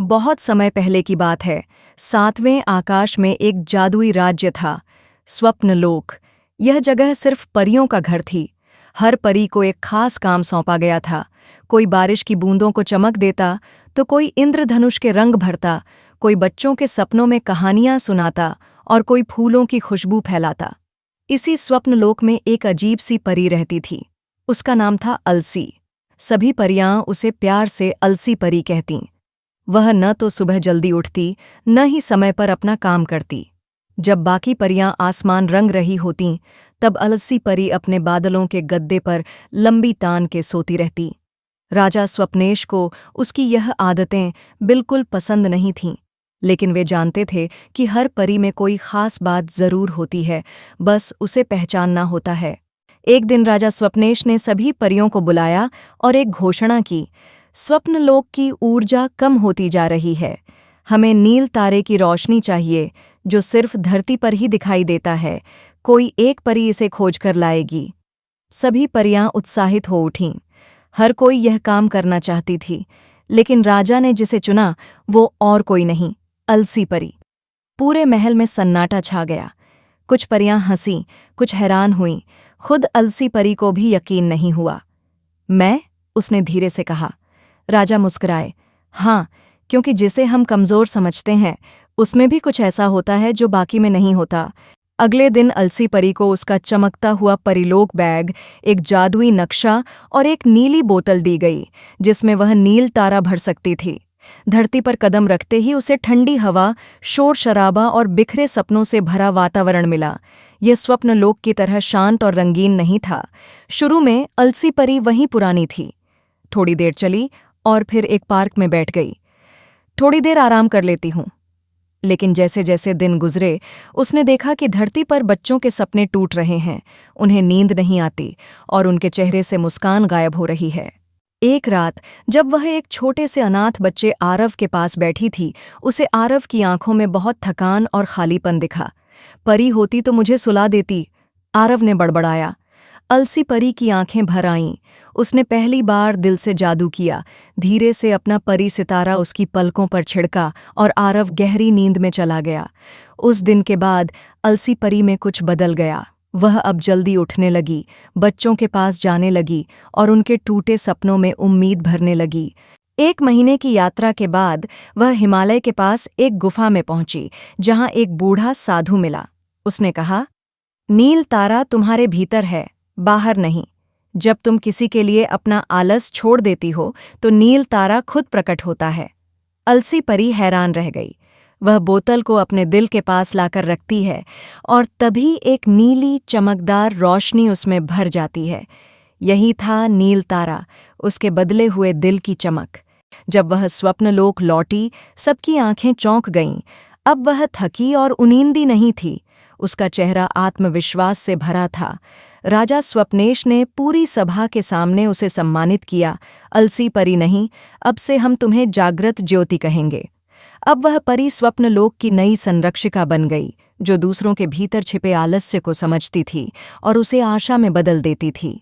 बहुत समय पहले की बात है। 7वें आकाश में एक जादुई राज्य था, स्वप्नलोक। यह जगह सिर्फ परियों का घर थी। हर परी को एक खास काम सौंपा गया था। कोई बारिश की बूंदों को चमक देता, तो कोई इंद्रधनुष के रंग भरता, कोई बच्चों के सपनों में कहानियां सुनाता और कोई फूलों की खुशबू फैलाता। इसी स्वप्नलोक में एक अजीब सी परी रहती थी। उसका नाम था अलसी। सभी परियां उसे प्यार से अलसी परी कहतीं। वह न तो सुबह जल्दी उठती, न ही समय पर अपना काम करती। जब बाकी परियां आसमान रंग रही होतीं, तब अलसी परी अपने बादलों के गद्दे पर लंबी तान के सोती रहती। राजा स्वप्नेश को उसकी यह आदतें बिल्कुल पसंद नहीं थीं, लेकिन वे जानते थे कि हर परी में कोई खास बात जरूर होती है, बस उसे पहचानना होता है। एक दिन राजा स्वप्नेश ने सभी परियों को बुलाया और एक घोषणा की। स्वप्नलोक की ऊर्जा कम होती जा रही है। हमें नील तारे की रोशनी चाहिए, जो सिर्फ धरती पर ही दिखाई देता है। कोई एक परी इसे खोज कर लाएगी। सभी परियां उत्साहित हो उठीं। हर कोई यह काम करना चाहती थी, लेकिन राजा ने जिसे चुना वो और कोई नहीं, अलसी परी। पूरे महल में सन्नाटा छा गया। कुछ परियां हंसीं, कुछ हैरान हुईं। खुद अलसी परी को भी यकीन नहीं हुआ। मैं? उसने धीरे से कहा। राजा मुस्कुराए। हाँ, क्योंकि जिसे हम कमजोर समझते हैं, उसमें भी कुछ ऐसा होता है जो बाकी में नहीं होता। अगले दिन अलसी परी को उसका चमकता हुआ परिलोक बैग, एक जादुई नक्शा और एक नीली बोतल दी गई, जिसमें वह नील तारा भर सकती थी। धरती पर कदम रखते ही उसे ठंडी हवा, शोर शराबा और बिखरे सपनों से भरा वातावरण मिला। यह स्वप्नलोक की तरह शांत और रंगीन नहीं था। शुरू में अलसी परी वहीं पुरानी थी। थोड़ी देर चली और फिर एक पार्क में बैठ गई। थोड़ी देर आराम कर लेती हूँ। लेकिन जैसे जैसे दिन गुजरे, उसने देखा कि धरती पर बच्चों के सपने टूट रहे हैं। उन्हें नींद नहीं आती और उनके चेहरे से मुस्कान गायब हो रही है। एक रात जब वह एक छोटे से अनाथ बच्चे आरव के पास बैठी थी, उसे आरव की आंखों में बहुत थकान और खालीपन दिखा। परी होती तो मुझे सुला देती, आरव ने बड़बड़ाया। अलसी परी की आंखें भर आईं। उसने पहली बार दिल से जादू किया। धीरे से अपना परी सितारा उसकी पलकों पर छिड़का और आरव गहरी नींद में चला गया। उस दिन के बाद अलसी परी में कुछ बदल गया। वह अब जल्दी उठने लगी, बच्चों के पास जाने लगी और उनके टूटे सपनों में उम्मीद भरने लगी। 1 महीने की यात्रा के बाद वह हिमालय के पास एक गुफा में पहुंची, जहां एक बूढ़ा साधु मिला। उसने कहा, नील तारा तुम्हारे भीतर है, बाहर नहीं। जब तुम किसी के लिए अपना आलस छोड़ देती हो, तो नील तारा खुद प्रकट होता है। अलसी परी हैरान रह गई। वह बोतल को अपने दिल के पास लाकर रखती है और तभी एक नीली चमकदार रोशनी उसमें भर जाती है। यही था नील तारा, उसके बदले हुए दिल की चमक। जब वह स्वप्नलोक लौटी, सबकी आंखें चौंक गईं। अब वह थकी और उनींदी नहीं थी। उसका चेहरा आत्मविश्वास से भरा था। राजा स्वप्नेश ने पूरी सभा के सामने उसे सम्मानित किया। अलसी परी नहीं, अब से हम तुम्हें जागृत ज्योति कहेंगे। अब वह परी स्वप्नलोक की नई संरक्षिका बन गई, जो दूसरों के भीतर छिपे आलस्य को समझती थी और उसे आशा में बदल देती थी।